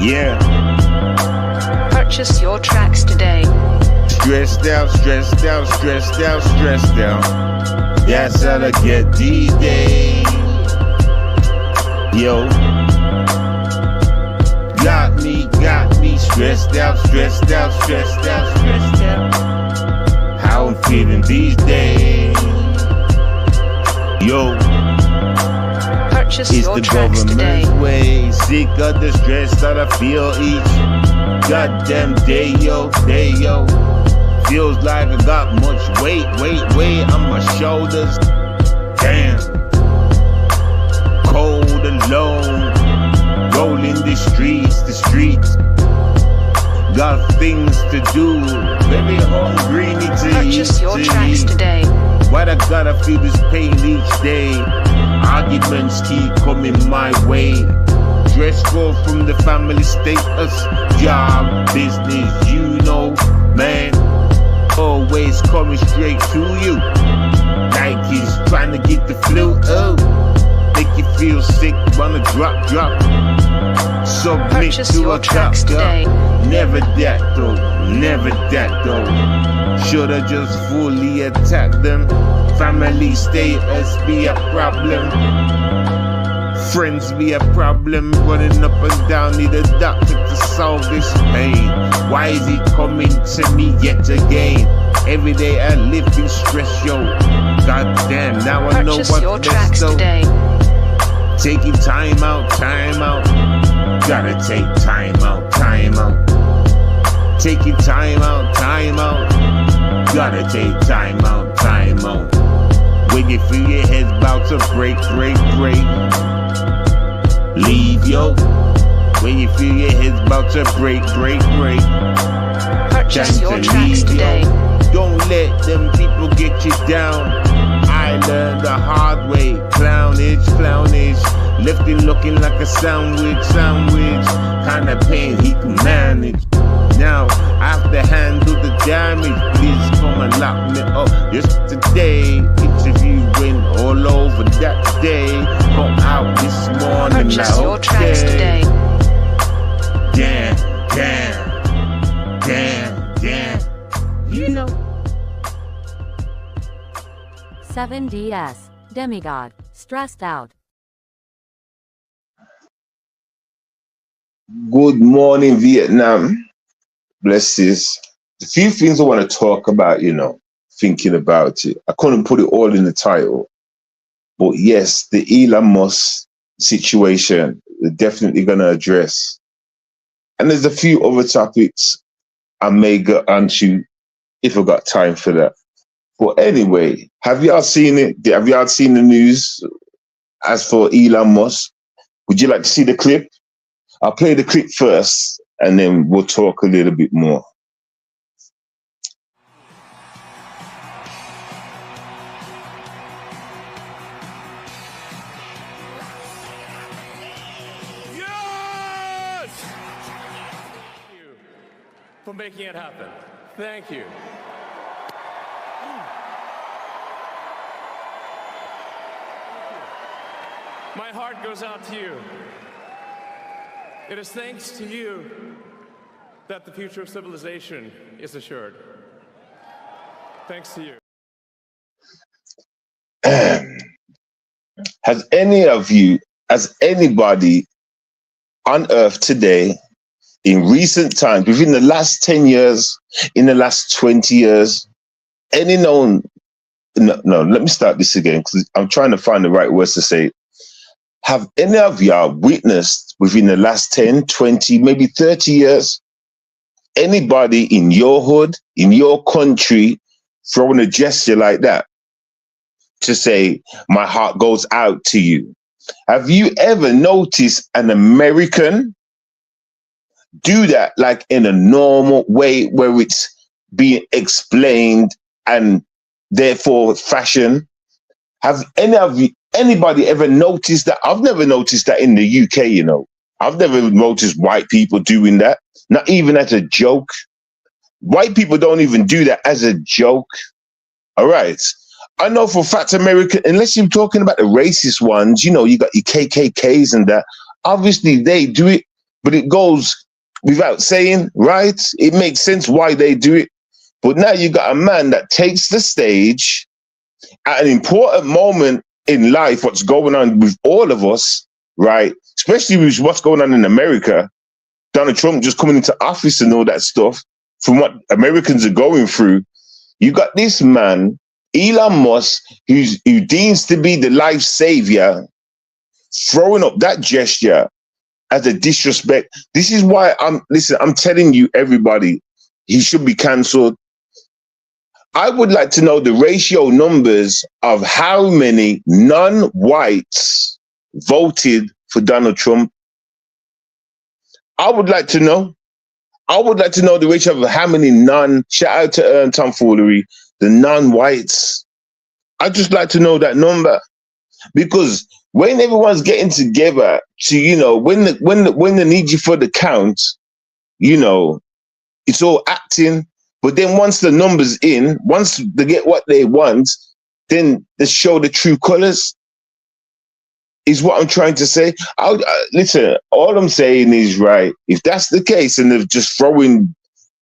Yeah. Purchase your tracks today. Stressed out, stressed out, stressed out, stressed out. That's how I get these days. Yo. Got me stressed out, stressed out, stressed out, stressed out. How I'm feeling these days. Yo. Purchase It's your the tracks today. government's way. Sick of the stress that I feel each goddamn day, yo. Feels like I got much weight on my shoulders. Damn. Cold alone. Rolling the streets. Got things to do. Very hungry, need to Purchase eat. your tracks today. Why I gotta feel this pain each day? Arguments keep coming my way. Stressful from the family status, job, business, you know, man. Always coming straight to you. Like he's trying to get the flu. Oh, make you feel sick, wanna drop. Submit Purchase to your a tracks doctor. today. Never that though. Shoulda just fully attacked them. Family status be a problem. Friends be a problem. Running up and down, need a doctor to solve this pain. Why is it coming to me yet again? Every day I live in stress, yo. Goddamn, now I know Purchase what's your best tracks though. today. Taking time out. Gotta take time out. Taking time out. Gotta take time out. When you feel your head's about to break. Leave, yo. When you feel your head's about to break. Purchase Time your to tracks leave, today. yo. Don't let them people get you down. I learned the hard way. Clownish. Left him looking like a sandwich. Kinda pain he can manage. Now I have to handle the damage. Please come and lock me up. Just today, interview went all over that day. Come out this morning. Purchase your tracks today. Damn. You know. 7DS, Demigod, stressed out. Good morning, Vietnam. Blesses. A few things I want to talk about, thinking about it. I couldn't put it all in the title. But yes, the Elon Musk situation, we're definitely going to address. And there's a few other topics I may get onto if I've got time for that. But anyway, have y'all seen it? Have y'all seen the news as for Elon Musk? Would you like to see the clip? I'll play the clip first, and then we'll talk a little bit more. Yes! Thank you for making it happen. Thank you. My heart goes out to you. It is thanks to you that the future of civilization is assured. Thanks to you. Has anybody on Earth today, in recent times, within the last 10 years, in the last 20 years, no, let me start this again, because I'm trying to find the right words to say. Have any of y'all witnessed within the last 10, 20, maybe 30 years, anybody in your hood, in your country, throwing a gesture like that to say, my heart goes out to you? Have you ever noticed an American do that like in a normal way where it's being explained and therefore fashion? Have anybody ever noticed that? I've never noticed that in the UK, I've never noticed white people doing that, not even as a joke. White people don't even do that as a joke. All right. I know for a fact America, unless you're talking about the racist ones, you got your KKKs and that, obviously they do it but it goes without saying, right? It makes sense why they do it. But now you got a man that takes the stage at an important moment in life, what's going on with all of us, right? Especially with what's going on in America. Donald Trump just coming into office and all that stuff, from what Americans are going through. You got this man, Elon Musk, who deems to be the life savior, throwing up that gesture as a disrespect. This is why I'm telling you, everybody, he should be cancelled. I would like to know the ratio numbers of how many non-whites voted for Donald Trump. I would like to know. I would like to know the ratio of how many shout out to Tomfoolery, the non-whites. I'd just like to know that number. Because when everyone's getting together to, you know, when they need you for the count, you know, it's all acting. But then once the number's in, once they get what they want, then they show the true colors. Is what I'm trying to say. Listen, all I'm saying is, right, if that's the case and they're just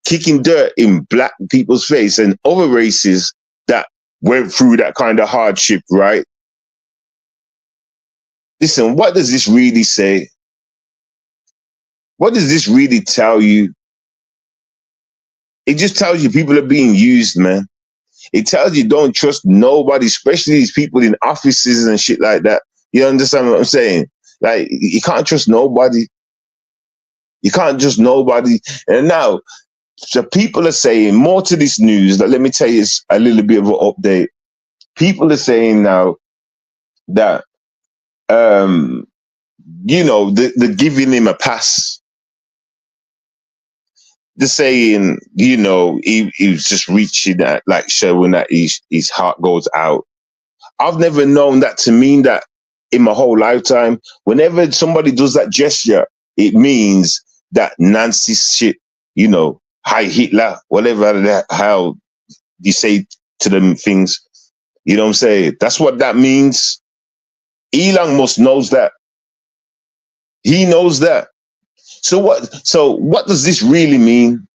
kicking dirt in black people's face and other races that went through that kind of hardship, right? Listen, what does this really say? What does this really tell you? It just tells you people are being used, man. It tells you don't trust nobody, especially these people in offices and shit like that. You understand what I'm saying? Like, you can't trust nobody. You can't trust nobody. And now, so people are saying more to this news. Let me tell you, it's a little bit of an update. People are saying now that, you know, they're giving him a pass. They're saying, you know, he was just reaching that, like showing that his heart goes out. I've never known that to mean that in my whole lifetime. Whenever somebody does that gesture, it means that Nazi shit, you know, Heil Hitler, whatever the hell you say to them things. You know what I'm saying? That's what that means. Elon Musk knows that. He knows that. So what does this really mean?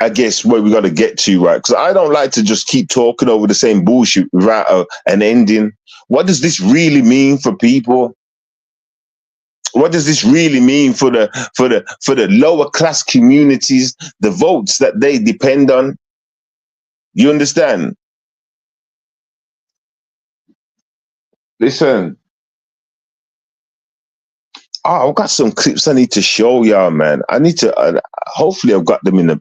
I guess where we got to get to, right? Because I don't like to just keep talking over the same bullshit without an ending. What does this really mean for people? What does this really mean for the lower class communities, the votes that they depend on? You understand? Listen. Oh, I've got some clips I need to show y'all, man. I need to. Hopefully, I've got them in the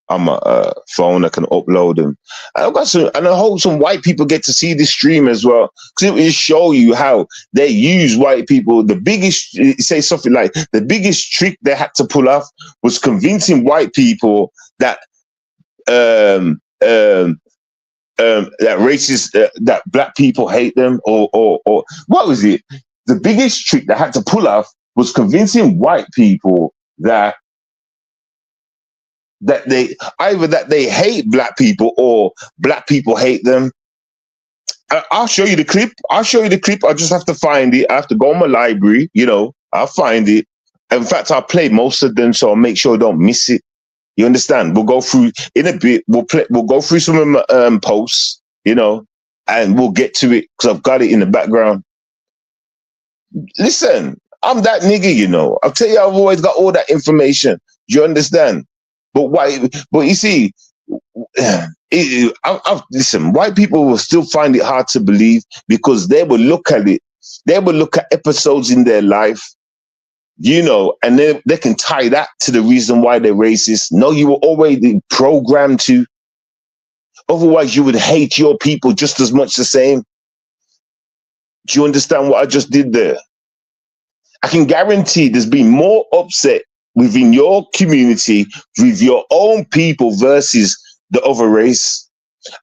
on my phone. I can upload them. I've got some, and I hope some white people get to see this stream as well, because it will show you how they use white people. The biggest, say something like, the biggest trick they had to pull off was convincing white people that that racist, that black people hate them, or what was it? The biggest trick they had to pull off was convincing white people that they either that they hate black people or black people hate them. I'll show you the clip. I just have to find it. I have to go in my library. You know, I'll find it. In fact, I'll play most of them, so I'll make sure I don't miss it. You understand? We'll go through in a bit. We'll go through some of my posts. You know, and we'll get to it because I've got it in the background. Listen, I'm that nigga, you know. I'll tell you, I've always got all that information. You understand? But why? But you see, listen, white people will still find it hard to believe because they will look at it. They will look at episodes in their life, you know, and they can tie that to the reason why they're racist. No, you were already programmed to. Otherwise, you would hate your people just as much the same. Do you understand what I just did there? I can guarantee there's been more upset within your community with your own people versus the other race.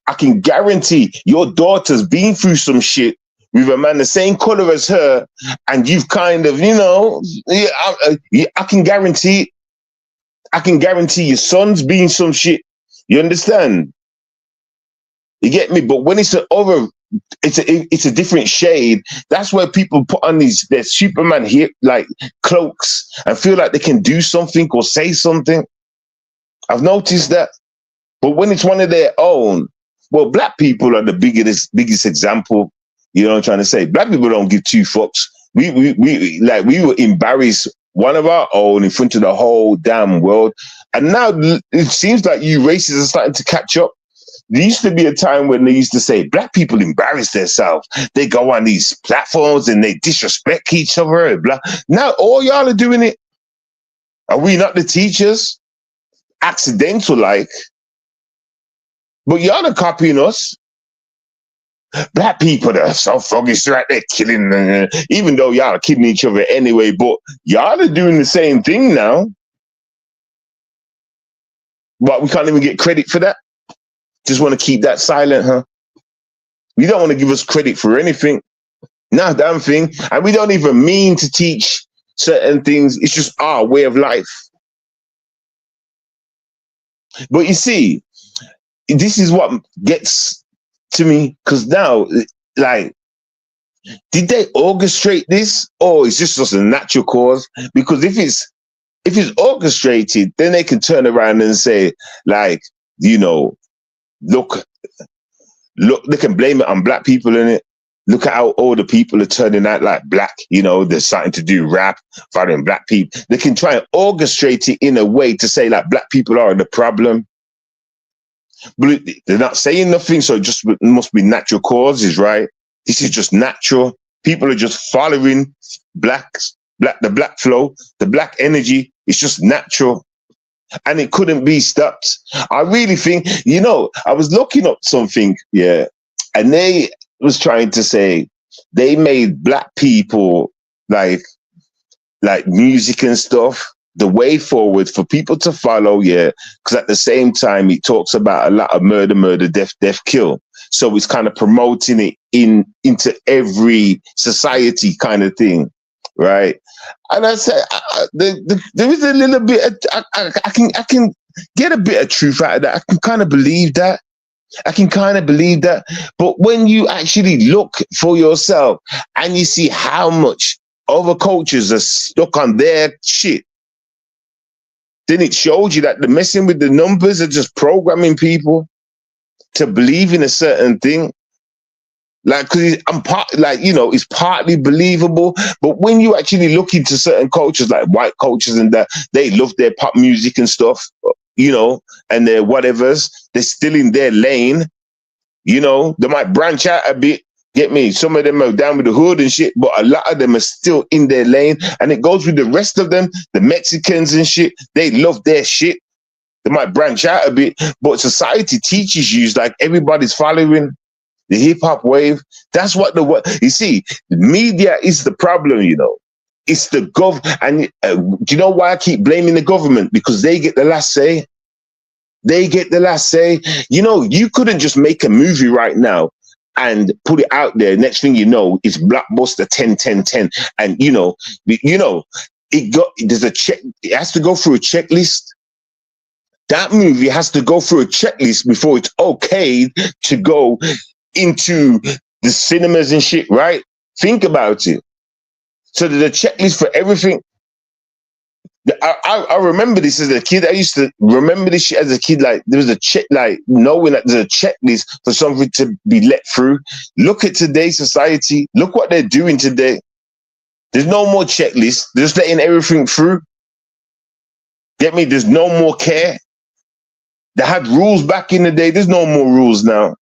I can guarantee your daughter's been through some shit with a man the same color as her, and you've kind of, you know, I can guarantee it. I can guarantee your son's been some shit. You understand? You get me? But when it's the it's a different shade. That's where people put on their Superman here like cloaks and feel like they can do something or say something. I've noticed that. But when it's one of their own, well, black people are the biggest example. You know what I'm trying to say? Black people don't give two fucks. We were embarrassed, one of our own, in front of the whole damn world. And now it seems like you racists are starting to catch up. There used to be a time when they used to say black people embarrass themselves. They go on these platforms and they disrespect each other and blah. Now all y'all are doing it. Are we not the teachers? Accidental like. But y'all are copying us. Black people are so foggish, right? They're killing, even though y'all are killing each other anyway. But y'all are doing the same thing now. But we can't even get credit for that. Just want to keep that silent, huh? You don't want to give us credit for anything. No damn thing. And we don't even mean to teach certain things. It's just our way of life. But you see, this is what gets to me, because now, like, did they orchestrate this, or is this just a natural cause? Because if it's orchestrated, then they can turn around and say, like, you know, look, they can blame it on black people in it. Look at how all the people are turning out like black, you know, they're starting to do rap, fighting black people. They can try and orchestrate it in a way to say like black people are the problem. But they're not saying nothing, so it just must be natural causes, right? This is just natural. People are just following the black flow, the black energy. It's just natural. And it couldn't be stopped. I really think, you know, I was looking up something, yeah, and they was trying to say they made black people like music and stuff the way forward for people to follow, yeah, because at the same time it talks about a lot of murder, death, kill. So it's kind of promoting it into every society kind of thing, right? And I said, there is a little bit. I can get a bit of truth out of that. I can kind of believe that. But when you actually look for yourself and you see how much other cultures are stuck on their shit, then it shows you that the messing with the numbers are just programming people to believe in a certain thing. Like, because it's partly believable, but when you actually look into certain cultures, like white cultures and that, they love their pop music and stuff, you know, and their whatevers, they're still in their lane, you know, they might branch out a bit, get me? Some of them are down with the hood and shit, but a lot of them are still in their lane, and it goes with the rest of them, the Mexicans and shit, they love their shit. They might branch out a bit, but society teaches you, like everybody's following the hip hop wave. That's what you see, the media is the problem, you know. It's the and do you know why I keep blaming the government? Because they get the last say. You know, you couldn't just make a movie right now and put it out there. Next thing you know, it's blockbuster 10. And there's a check, it has to go through a checklist. That movie has to go through a checklist before it's okay to go into the cinemas and shit, right? Think about it. So there's a checklist for everything. I remember this as a kid. I used to remember this shit as a kid. Like, there was a check, like knowing that there's a checklist for something to be let through. Look at today's society. Look what they're doing today. There's no more checklist. They're just letting everything through. Get me? There's no more care. They had rules back in the day. There's no more rules now.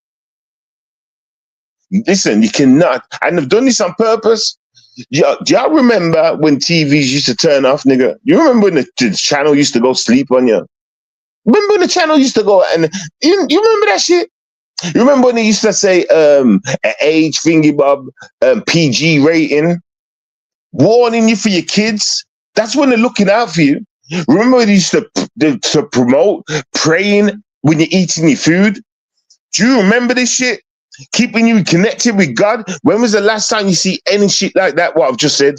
Listen, you cannot. And they've done this on purpose. Do y'all remember when TVs used to turn off, nigga? You remember when the channel used to go sleep on you? Remember when the channel used to go, and you remember that shit? You remember when they used to say an age thingy bob, PG rating, warning you for your kids? That's when they're looking out for you. Remember when they used to promote praying when you're eating your food? Do you remember this shit? Keeping you connected with God. When was the last time you see any shit like that, what I've just said?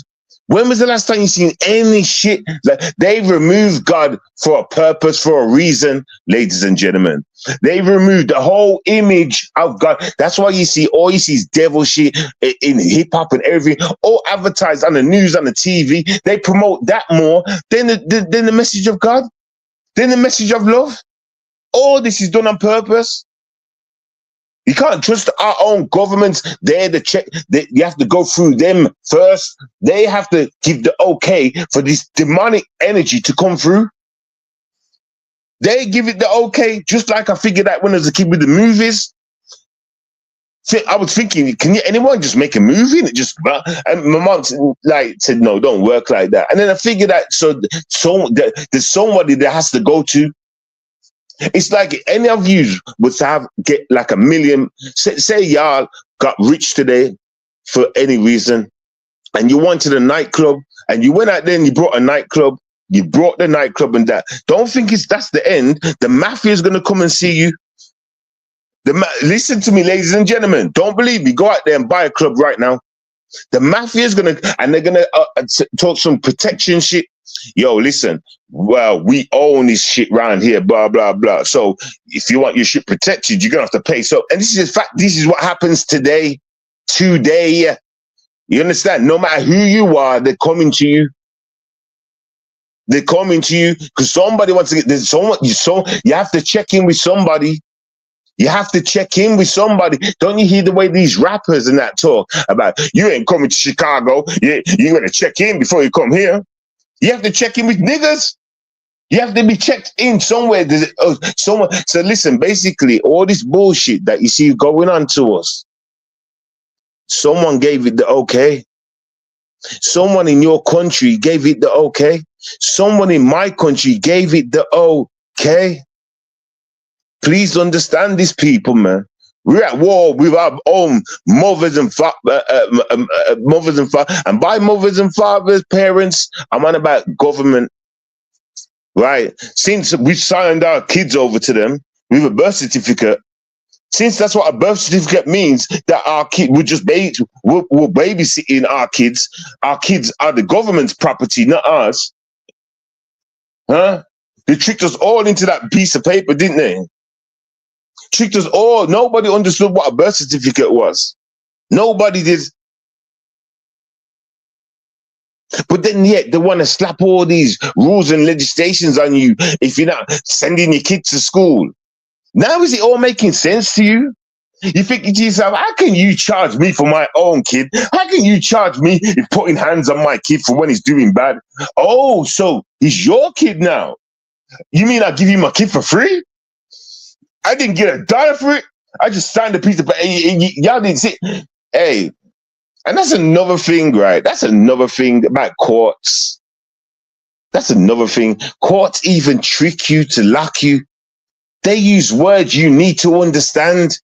When was the last time you seen any shit? Like, they removed God for a purpose, for a reason, ladies and gentlemen. They removed the whole image of God. That's why you see all you see is devil shit in hip hop and everything, all advertised on the news, on the TV. They promote that more than the message of God, than the message of love. All this is done on purpose. You can't trust our own governments. They're the check. You have to go through them first. They have to give the okay for this demonic energy to come through. They give it the okay, just like I figured out when I was a kid with the movies. I was thinking, can anyone just make a movie? And it just, and my mom said, no, don't work like that. And then I figured out, there's somebody that has to go to. It's like any of you would get like $1 million. Say y'all got rich today for any reason, and you went to the nightclub, and you went out there and you brought a nightclub. You brought the nightclub and that. Don't think that's the end. The mafia is going to come and see you. Listen to me, ladies and gentlemen. Don't believe me. Go out there and buy a club right now. The mafia is going to, and they're going to talk some protection shit. Yo, listen, well, we own this shit around here, blah, blah, blah. So if you want your shit protected, you're going to have to pay. So, and this is a fact, this is what happens today. You understand? No matter who you are, they're coming to you. They're coming to you because somebody wants to get, there's someone, you have to check in with somebody. You have to check in with somebody. Don't you hear the way these rappers and that talk about, you ain't coming to Chicago. You're going to check in before you come here. You have to check in with niggas. You have to be checked in somewhere. So listen, basically, all this bullshit that you see going on to us, someone gave it the okay. Someone in your country gave it the okay. Someone in my country gave it the okay. Please understand these people, man. We're at war with our own mothers and fathers. And by mothers and fathers, parents, I'm on about government, right? Since we signed our kids over to them with a birth certificate, since that's what a birth certificate means, that our kid we're babysitting our kids are the government's property, not ours. Huh? They tricked us all into that piece of paper, didn't they? Tricked us all. Nobody understood what a birth certificate was. Nobody did. But then yet they want to slap all these rules and legislations on you if you're not sending your kids to school. Now is it all making sense to you? You're thinking to yourself, how can you charge me for my own kid? How can you charge me if putting hands on my kid for when he's doing bad? Oh, so he's your kid now. You mean I give you my kid for free? I didn't get $1 for it. I just signed a piece of paper. Y'all didn't see. Hey, and that's another thing, right? That's another thing about courts. That's another thing. Courts even trick you to lock you. They use words you need to understand.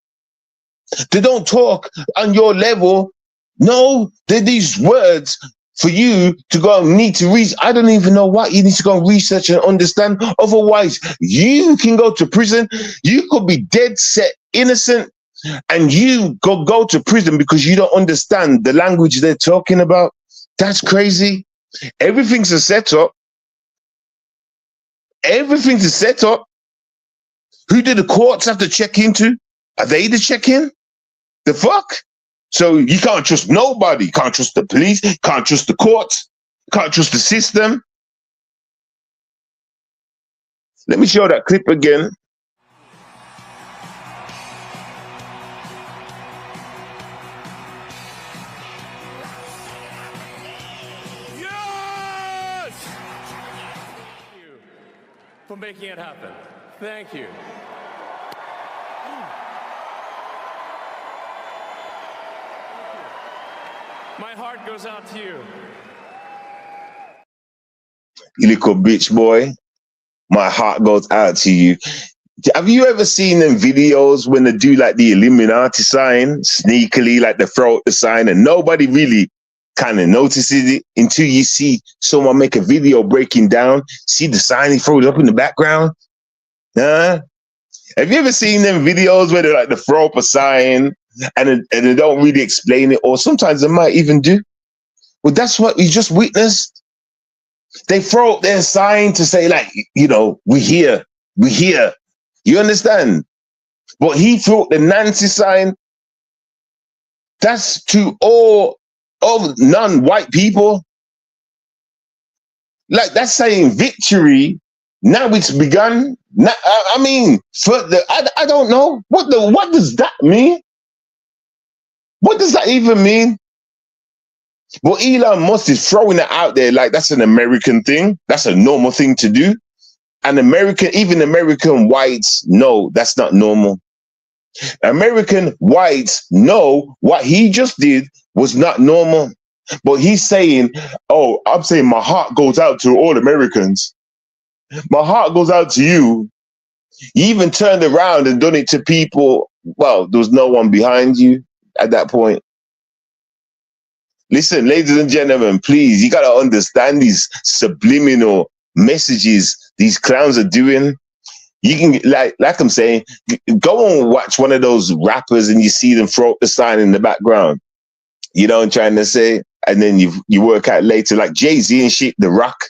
They don't talk on your level. No, they use words for you to go and need to read. I don't even know what you need to go and research and understand. Otherwise, you can go to prison. You could be dead set innocent, and you go to prison because you don't understand the language they're talking about. That's crazy. Everything's a setup. Everything's a setup. Who do the courts have to check into? Are they the check-in? The fuck? So you can't trust nobody. Can't trust the police. Can't trust the courts. Can't trust the system. Let me show that clip again. Yes! Thank you for making it happen. Thank you. My heart goes out to you. You little bitch boy. My heart goes out to you. Have you ever seen them videos when they do like the Illuminati sign, sneakily, like they throw out the sign and nobody really kind of notices it until you see someone make a video breaking down, see the sign, he throws it up in the background? Huh? Have you ever seen them videos where they throw up a sign and they don't really explain it, or sometimes they might even do? Well, that's what we just witnessed. They throw up their sign to say, like, you know, we're here, we're here. You understand? But he threw up the Nancy sign. That's to all non-white people. Like, that's saying victory. Now it's begun. Now, I mean, I don't know what does that mean? What does that even mean? Well, Elon Musk is throwing it out there like that's an American thing. That's a normal thing to do. And even American whites know that's not normal. American whites know what he just did was not normal. But he's saying, oh, I'm saying my heart goes out to all Americans. My heart goes out to you. You even turned around and done it to people. Well, there was no one behind you at that point. Listen, ladies and gentlemen, please, you got to understand these subliminal messages these clowns are doing. You can, like I'm saying, go and watch one of those rappers and you see them throw up the sign in the background. You know what I'm trying to say? And then you work out later, like Jay-Z and shit, The Rock.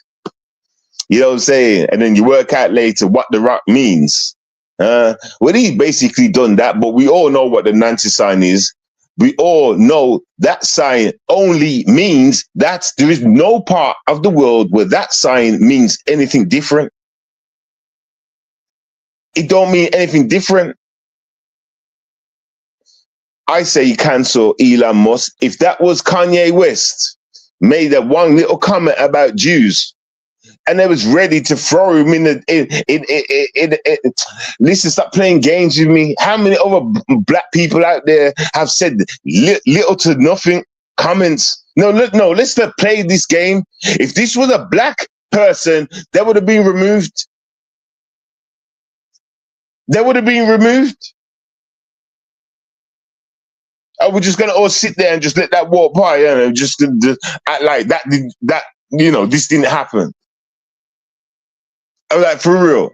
You know what I'm saying? And then you work out later what The Rock means. Well, he's basically done that, but we all know what the Nancy sign is. We all know that sign only means that there is no part of the world where that sign means anything different. It don't mean anything different. I say you cancel Elon Musk. If that was Kanye West made that one little comment about Jews, and they was ready to throw him listen, stop playing games with me. How many other black people out there have said little to nothing comments? No, let's not play this game. If this was a black person, they would have been removed. They would have been removed. Are we just gonna all sit there and just let that walk by and just act like that this didn't happen? I'm like, for real.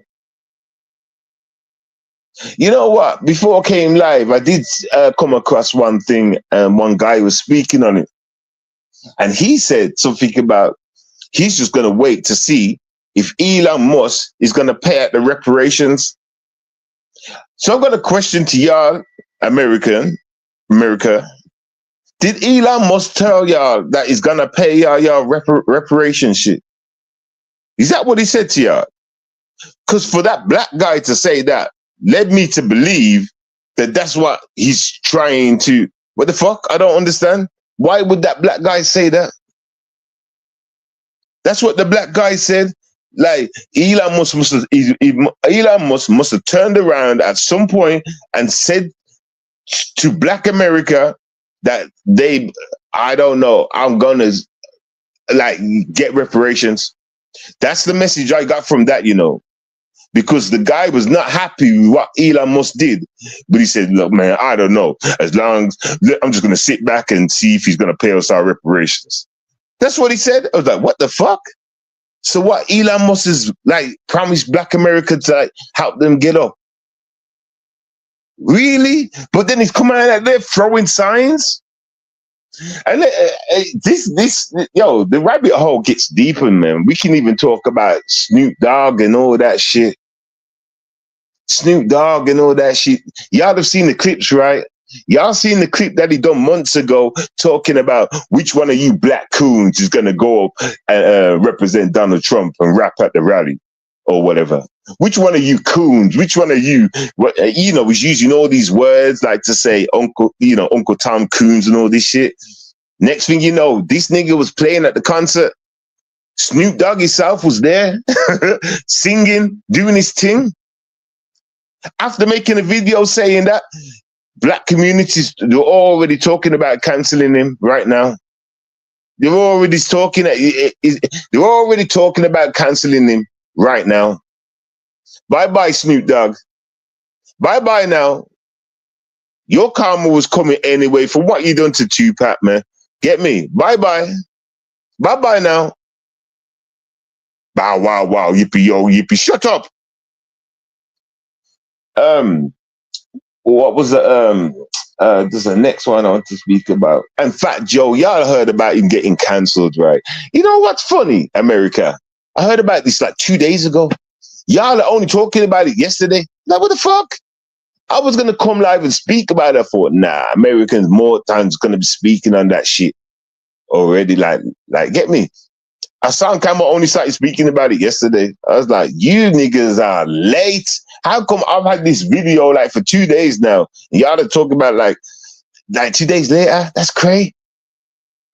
You know what? Before I came live, I did come across one thing, and one guy was speaking on it. And he said something about he's just going to wait to see if Elon Musk is going to pay out the reparations. So I've got a question to y'all, America. Did Elon Musk tell y'all that he's going to pay y'all reparation shit? Is that what he said to y'all? Because for that black guy to say that led me to believe that that's what he's trying to. What the fuck? I don't understand. Why would that black guy say that? That's what the black guy said. Like Elon Musk must have turned around at some point and said to Black America that I don't know, I'm gonna like get reparations. That's the message I got from that, because the guy was not happy with what Elon Musk did. But he said, look, man, I don't know. As long as I'm just going to sit back and see if he's going to pay us our reparations. That's what he said. I was like, what the fuck? So what Elon Musk is like promised Black America to like help them get up? Really? But then he's coming out there throwing signs. And the rabbit hole gets deeper, man. We can even talk about Snoop Dogg and all that shit. Y'all have seen the clips, right? Y'all seen the clip that he done months ago talking about which one of you black coons is going to go up and represent Donald Trump and rap at the rally or whatever. Which one of you coons? Which one of you, was using all these words like to say Uncle Tom Coons and all this shit. Next thing you know, this nigga was playing at the concert. Snoop Dogg himself was there singing, doing his thing. After making a video saying that, black communities, they're already talking about canceling him right now. They're already talking about canceling him right now. Bye-bye, Snoop Dogg. Bye-bye now. Your karma was coming anyway for what you done to Tupac, man. Get me? Bye-bye. Bye-bye now. Bow, wow, wow, yippee, yo, yippee. Shut up. What was it? There's the next one I want to speak about. And Fat Joe, y'all heard about him getting cancelled, right? You know what's funny, America? I heard about this like 2 days ago. Y'all are only talking about it yesterday. Like, what the fuck? I was gonna come live and speak about it. I thought, nah, Americans more times gonna be speaking on that shit already. Like, get me? I saw Camera only started speaking about it yesterday. I was like, you niggas are late. How come I've had this video like for 2 days now? And y'all are talking about like 2 days later? That's crazy.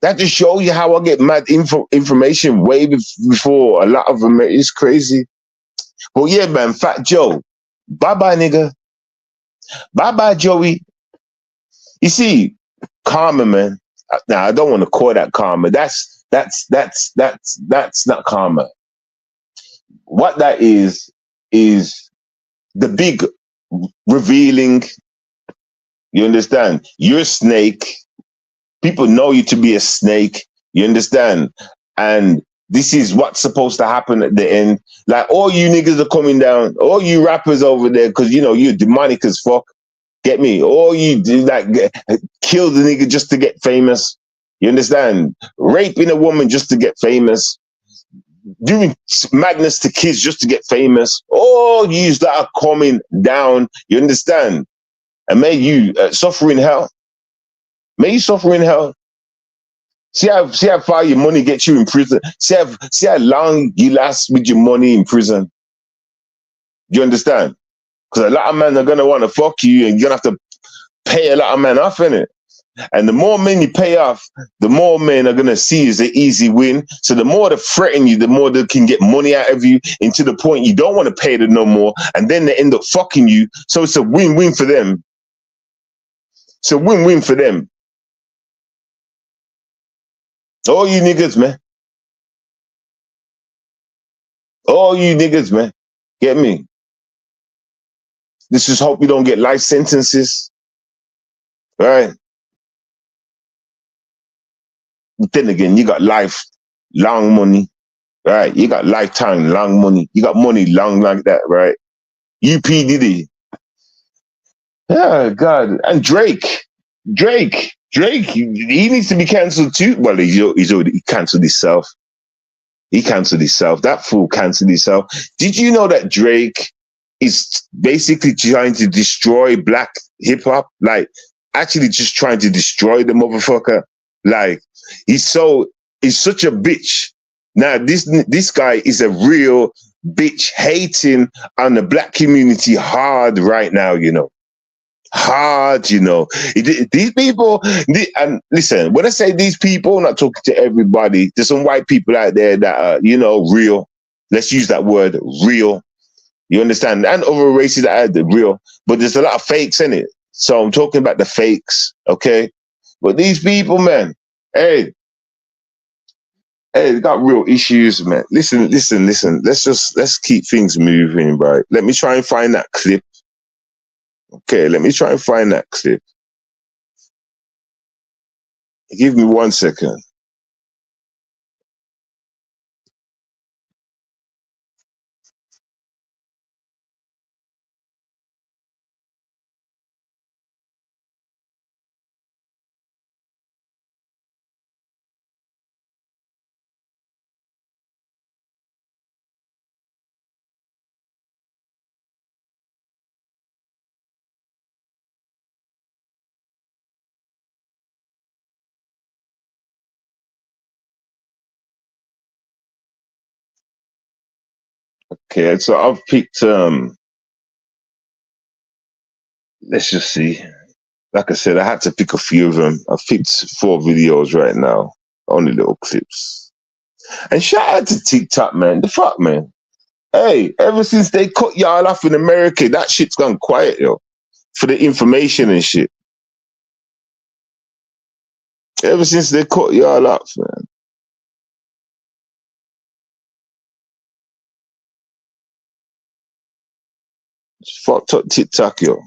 That just shows you how I get mad information way before a lot of them. It's crazy. But yeah, man, Fat Joe. Bye-bye, nigga. Bye-bye, Joey. You see, karma, man. Now, I don't want to call that karma. That's not karma. What that is the big revealing. You understand? You're a snake. People know you to be a snake. You understand? And this is what's supposed to happen at the end. Like, all you niggas are coming down, all you rappers over there, because, you know, you're demonic as fuck. Get me? All you do, like, kill the nigga just to get famous. You understand? Raping a woman just to get famous. Doing madness to kids just to get famous. All you that are coming down, you understand? And may you suffer in hell. May you suffer in hell. See how far your money gets you in prison. See how long you last with your money in prison. Do you understand? Because a lot of men are gonna want to fuck you, and you're gonna have to pay a lot of men off in it. And the more men you pay off, the more men are gonna see as an easy win. So the more they threaten you, the more they can get money out of you, into the point you don't want to pay them no more, and then they end up fucking you. So it's a win-win for them. It's a win-win for them. All you niggas, man. All you niggas, man. Get me? This is hope you don't get life sentences. Right? But then again, you got life, long money. Right? You got lifetime, long money. You got money long like that, right? UP Diddy. Yeah, God. And Drake, he needs to be cancelled too. Well, he's already cancelled himself. He cancelled himself. That fool cancelled himself. Did you know that Drake is basically trying to destroy black hip hop? Like, actually just trying to destroy the motherfucker. Like, he's such a bitch. Now, this guy is a real bitch, hating on the black community hard right now, you know. Hard, you know. These people, and listen, when I say these people, I'm not talking to everybody. There's some white people out there that are, you know, real. Let's use that word, real. You understand? And other races that are real. But there's a lot of fakes in it. So I'm talking about the fakes, okay? But these people, man, hey, they got real issues, man. Listen. Let's keep things moving, right? Let me try and find that clip. Okay, let me try and find that clip. Give me 1 second. Okay, so I've picked let's just see. Like I said, I had to pick a few of them. I've picked 4 videos right now, only little clips. And shout out to TikTok, man. The fuck, man. Hey, ever since they cut y'all off in America, that shit's gone quiet, yo. For the information and shit. Ever since they cut y'all off, man. It's fucked up TikTok, yo.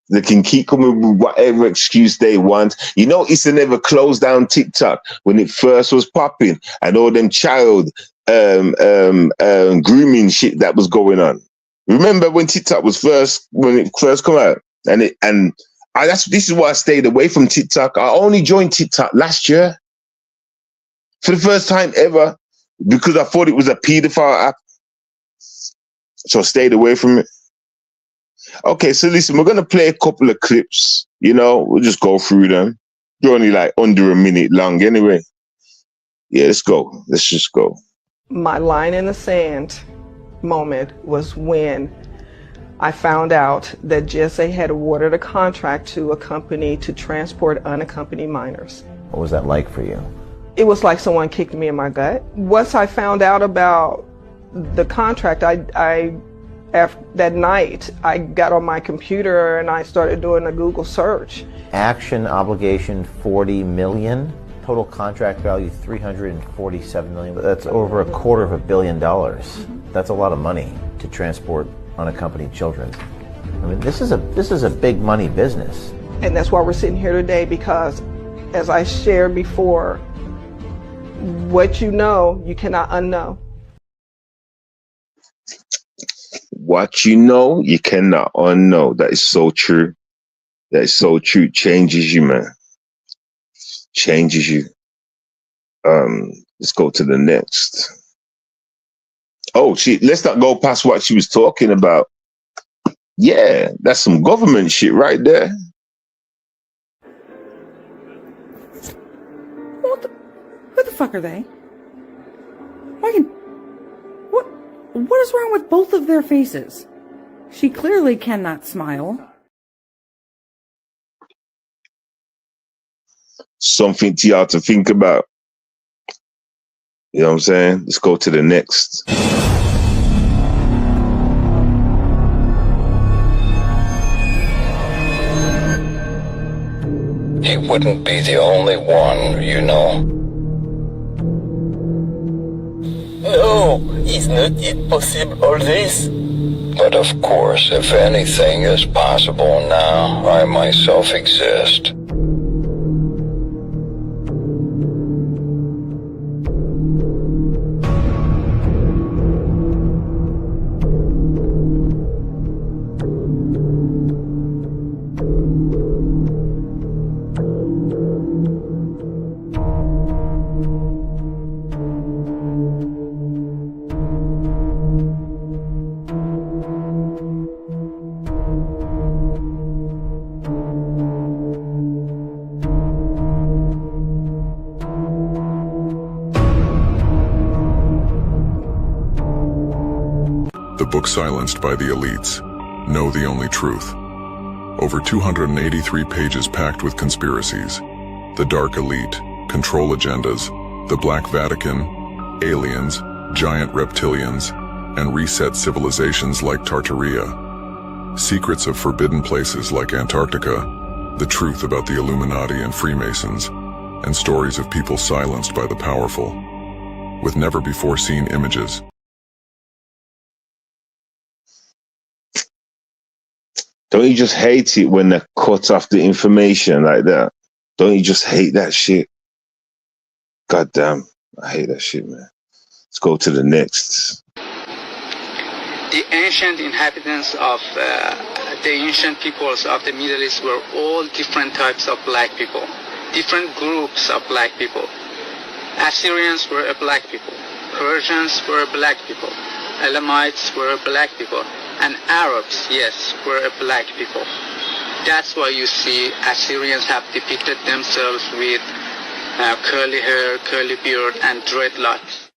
They can keep coming with whatever excuse they want. You know, it's never closed down TikTok when it first was popping, and all them child grooming shit that was going on. Remember when TikTok was when it first come out, this is why I stayed away from TikTok. I only joined TikTok last year for the first time ever because I thought it was a pedophile app, so I stayed away from it. Okay, so listen, we're gonna play a couple of clips. We'll just go through them. They're only like under a minute long, anyway. Yeah, let's go. Let's just go. My line in the sand moment was when I found out that GSA had awarded a contract to a company to transport unaccompanied minors. What was that like for you? It was like someone kicked me in my gut. Once I found out about the contract, that night I got on my computer and I started doing a Google search. Action obligation 40 million. Total contract value $347 million. That's over $250 million. That's a lot of money to transport unaccompanied children. I mean, this is a big money business. And that's why we're sitting here today, because as I shared before, what you know, you cannot unknow. What you know, you cannot unknow. That is so true. That is so true. Changes you, man. Changes you. Let's go to the next. Oh, let's not go past what she was talking about. Yeah, that's some government shit right there. Who the fuck are they? What is wrong with both of their faces? She clearly cannot smile. Something to y'all to think about. You know what I'm saying? Let's go to the next. He wouldn't be the only one, you know. No, it's not yet possible, all this. But of course, if anything is possible now, I myself exist. The book silenced by the elites. Know the only truth. Over 283 pages packed with conspiracies. The dark elite, control agendas, the Black Vatican, aliens, giant reptilians, and reset civilizations like Tartaria. Secrets of forbidden places like Antarctica. The truth about the Illuminati and Freemasons. And stories of people silenced by the powerful. With never-before-seen images. Don't you just hate it when they cut off the information like that? Don't you just hate that shit? God damn, I hate that shit, man. Let's go to the next. The ancient inhabitants of the ancient peoples of the Middle East were all different types of black people, different groups of black people. Assyrians were a black people, Persians were black people, Elamites were black people, and Arabs, yes, were a black people. That's why you see Assyrians have depicted themselves with curly hair, curly beard, and dreadlocks.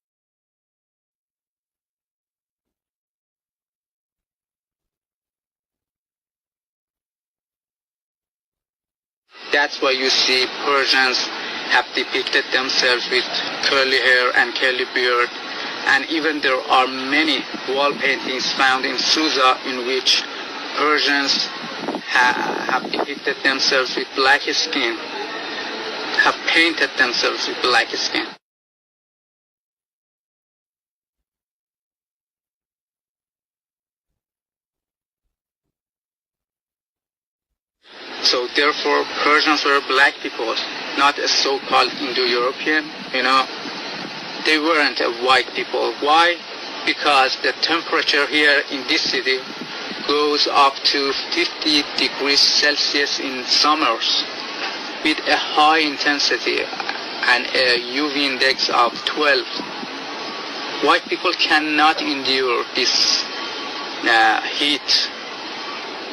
That's why you see Persians have depicted themselves with curly hair and curly beard. And even there are many wall paintings found in Susa in which Persians have depicted themselves with black skin, have painted themselves with black skin. So therefore, Persians were black people, not a so-called Indo-European, you know. They weren't a white people. Why? because the temperature here in this city goes up to 50 degrees Celsius in summers with a high intensity and a UV index of 12. White people cannot endure this heat.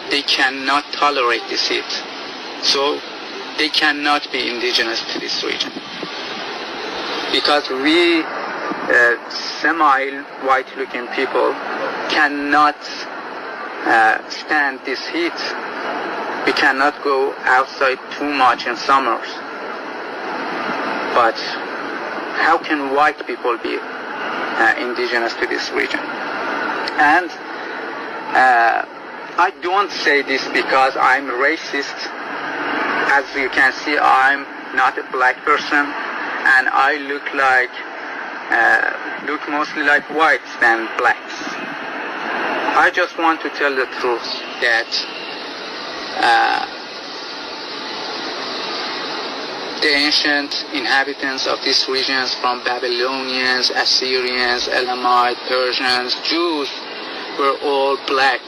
They cannot tolerate this heat. So they cannot be indigenous to this region. Because we semi-white looking people cannot stand this heat. We cannot go outside too much in summers. But how can white people be indigenous to this region? And I don't say this because I'm racist. As you can see, I'm not a black person, and I look mostly like whites than blacks. I just want to tell the truth that the ancient inhabitants of these regions, from Babylonians, Assyrians, Elamite, Persians, Jews, were all black.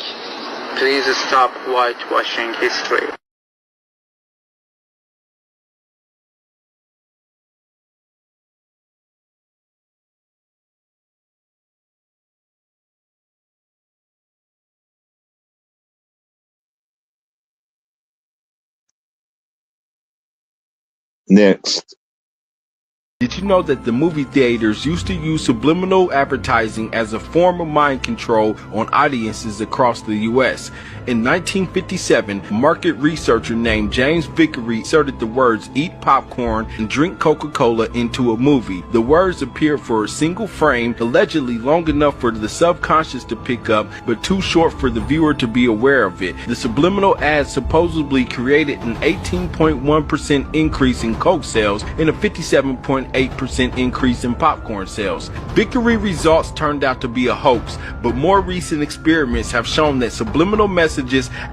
Please stop whitewashing history. Next. Did you know that the movie theaters used to use subliminal advertising as a form of mind control on audiences across the U.S.? In 1957, a market researcher named James Vickery inserted the words "eat popcorn" and "drink Coca-Cola" into a movie. The words appeared for a single frame, allegedly long enough for the subconscious to pick up, but too short for the viewer to be aware of it. The subliminal ads supposedly created an 18.1% increase in Coke sales and a 57.8% increase in popcorn sales. Vickery results turned out to be a hoax, but more recent experiments have shown that subliminal messages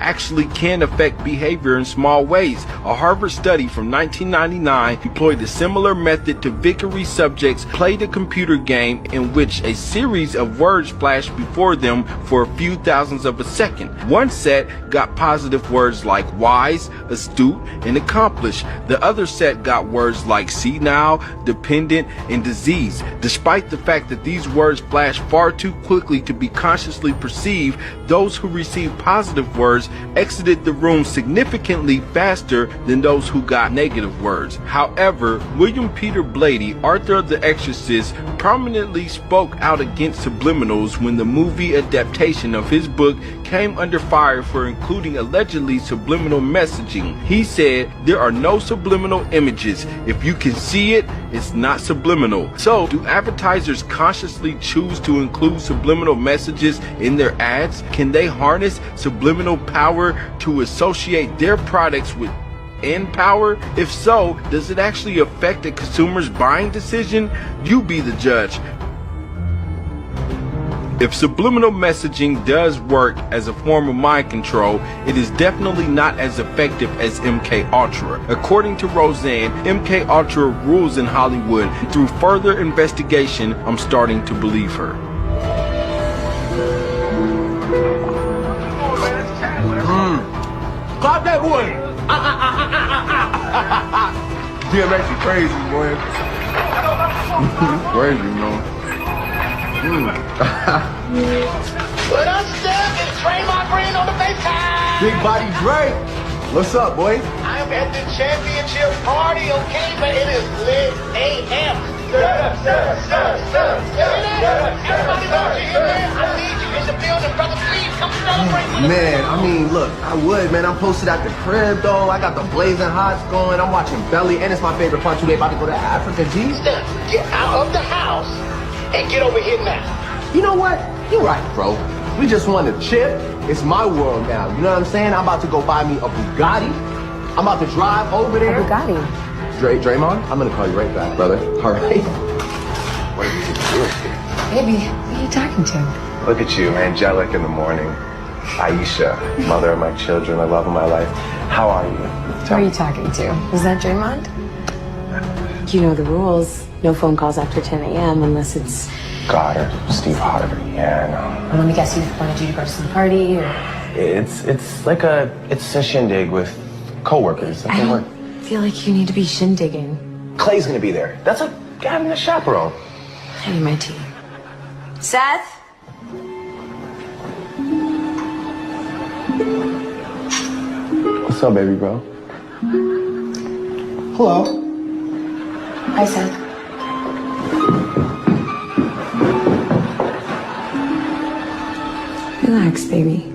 actually can affect behavior in small ways. A Harvard study from 1999 employed a similar method to Vickery. Subjects played a computer game in which a series of words flashed before them for a few thousandths of a second. One set got positive words like wise, astute, and accomplished. The other set got words like senile, dependent, and disease. Despite the fact that these words flashed far too quickly to be consciously perceived, those who received positive words exited the room significantly faster than those who got negative words. However, William Peter Blatty, author of The Exorcist, prominently spoke out against subliminals when the movie adaptation of his book came under fire for including allegedly subliminal messaging. He said, "There are no subliminal images. If you can see it, it's not subliminal." So, do advertisers consciously choose to include subliminal messages in their ads? Can they harness subliminal power to associate their products with end power? If so, does it actually affect a consumer's buying decision? You be the judge. If subliminal messaging does work as a form of mind control, it is definitely not as effective as MK Ultra. According to Roseanne, MK Ultra rules in Hollywood. Through further investigation, I'm starting to believe her. Clap that boy! DMX is crazy, boy. Crazy, man. What up, Steph? It's Trey, my friend, on the FaceTime. Big Body Dre. What's up, boy? I'm at the championship party, okay? But it is lit AM. Everybody wants you in there. I need you in the building, brother. Please come celebrate with us. Man, I mean, look, I would, man. I'm posted at the crib, though. I got the blazing hots going. I'm watching Belly, and it's my favorite part. They about to go to Africa, G. Steph, get out of the house and get over here now. You know what? You're right, bro. We just won the chip. It's my world now. You know what I'm saying? I'm about to go buy me a Bugatti. I'm about to drive over there. A Bugatti? Draymond, I'm gonna call you right back, brother. All right? What are you doing? Baby, who are you talking to? Look at you, angelic in the morning. Aisha, mother of my children, the love of my life. How are you? Who are you talking to? Was that Draymond? You know the rules. No phone calls after 10 a.m. unless it's Goddard, Steve Harvey, yeah, I know. Let me guess, he wanted you to go to some party, or? It's like a shindig with coworkers. I don't feel like you need to be shindigging. Clay's gonna be there. That's like having a chaperone. I need my tea. Seth? What's up, baby bro? Hello. Hi, Seth. Relax, baby.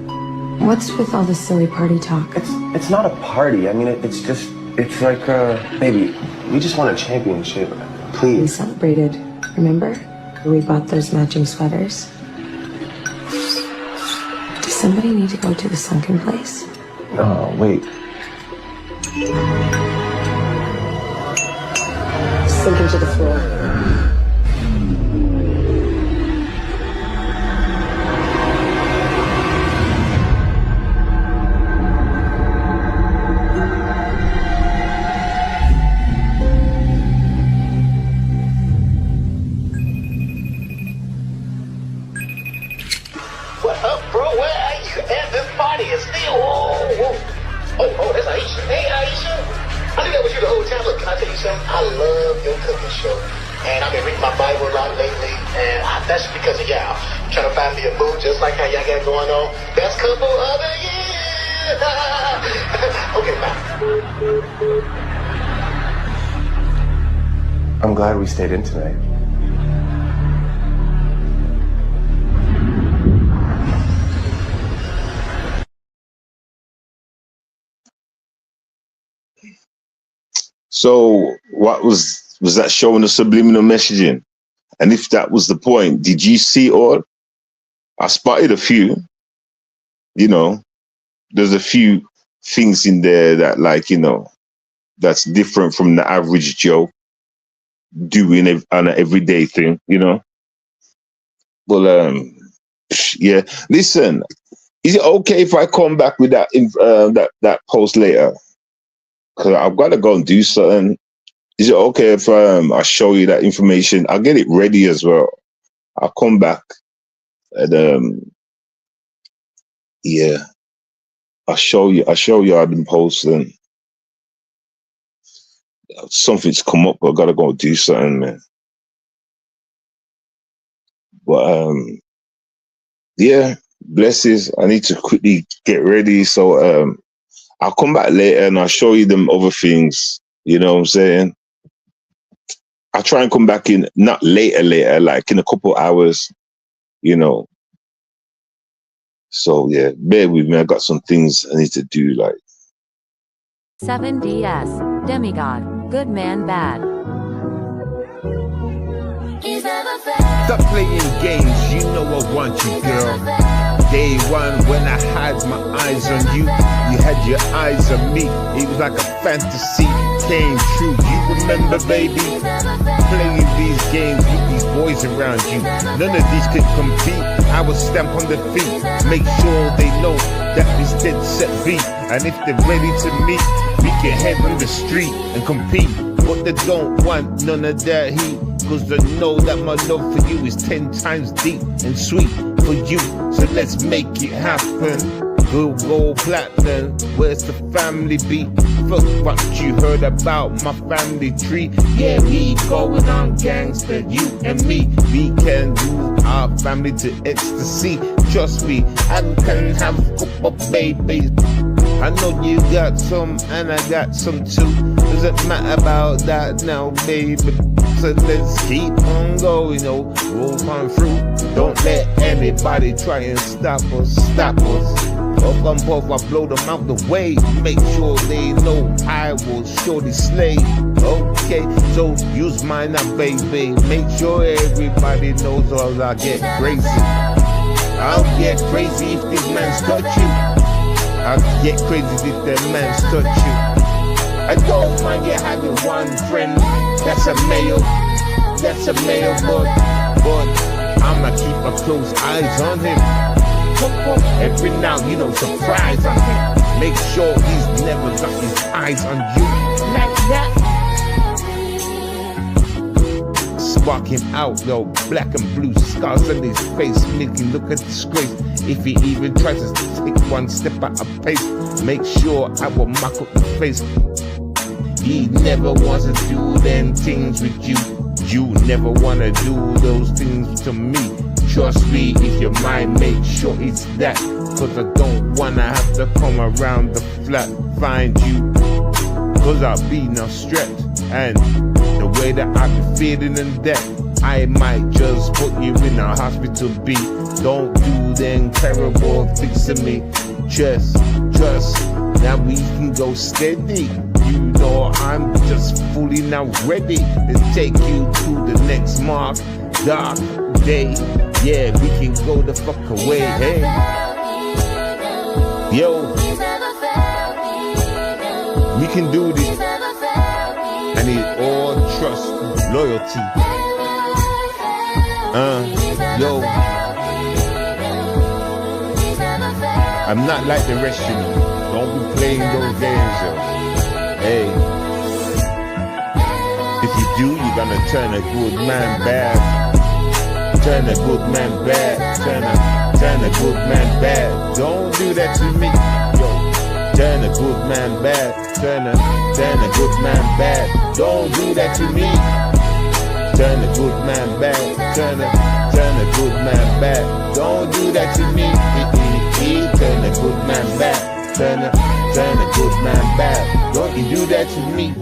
What's with all this silly party talk? It's not a party. I mean, it's like, baby, we just won a championship. Please. We celebrated, remember? We bought those matching sweaters. Does somebody need to go to the sunken place? No, wait. Sink into the floor. What up, bro? Where are you at? This party is still. Oh, that's Aisha. Hey, Aisha. I knew that was you the whole time. Look, can I tell you something? I love your cooking show. And I've been reading my Bible a lot lately. And that's because of y'all. I'm trying to find me a boo just like how y'all got going on. Best couple of the year. Okay, bye. I'm glad we stayed in tonight. So what was that showing the subliminal messaging? And if that was the point, did you see all? I spotted a few, there's a few things in there that that's different from the average Joe doing an everyday thing, Well, yeah, listen, is it okay if I come back with that that post later? Because I've got to go and do something. Is it okay if I show you that information? I'll get it ready as well. I'll come back and yeah, I'll show you I've been posting. Something's come up, but I gotta go do something, man. But yeah, blesses. I need to quickly get ready. So I'll come back later and I'll show you them other things. You know what I'm saying? I'll try and come back in, not later, like in a couple hours, So yeah, bear with me. I got some things I need to do, like. 7DS, Demigod, Good Man Bad. Stop playing games, you know I want you, girl. Day one when I had my eyes on you, you had your eyes on me. It was like a fantasy came true. You remember, baby, playing these games with these boys around you. None of these could compete. I would stamp on their feet, make sure they know that this dead set beat. And if they're ready to meet, we can head on the street and compete. But they don't want none of that heat, cause they know that my love for you is 10 times deep and sweet for you. So let's make it happen. We'll go platinum. Where's the family be? Fuck what you heard about my family tree. Yeah, we going on gangster, you and me. We can move our family to ecstasy. Trust me, I can have a couple babies. I know you got some and I got some too. Doesn't matter about that now, baby. So let's keep on going, roll on through. Don't let anybody try and stop us. Up on both, I blow them out the way. Make sure they know I will surely slay. Okay, so use mine now, baby. Make sure everybody knows all I get crazy. I'll get crazy if these mans touch you. I'll get crazy if their mans touch you. I don't mind you having one friend that's a male, but I'ma keep a close eyes on him. Every now, surprise on him. Make sure he's never got his eyes on you like that. bark him out, though. Black and blue scars on his face, making look a disgrace. If he even tries to take one step at a pace, make sure I will muck up your face. He never wants to do them things with you. You never wanna do those things to me. Trust me, if your mind, make sure it's that. Cause I don't wanna have to come around the flat, find you. Cause I'll be no stretch. And the way that I be feeling and that, I might just put you in a hospital B. Don't do them terrible things to me. Just trust, now we can go steady. You know I'm just fully now ready to take you to the next mark. Dark day, yeah, we can go the fuck away, hey. Yo, we can do this. I need all trust, loyalty. Yo, I'm not like the rest of you. Don't be playing those games, yo. Hey, if you do, you're gonna turn a good man bad. Turn a good man bad. Turn a good man bad. Don't do that to me, yo. Turn a good man bad. Turn a good man bad. Don't do that to me. Turn a good man bad. Turn a good man bad. Don't do that to me. Turn a good man bad. Turn a good man bad. Don't you do that to me.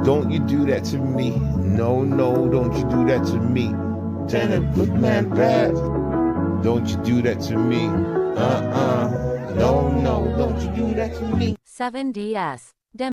Don't you do that to me. No, don't you do that to me. Turn a good man bad. Don't you do that to me. No, don't you do that to me. 7DS.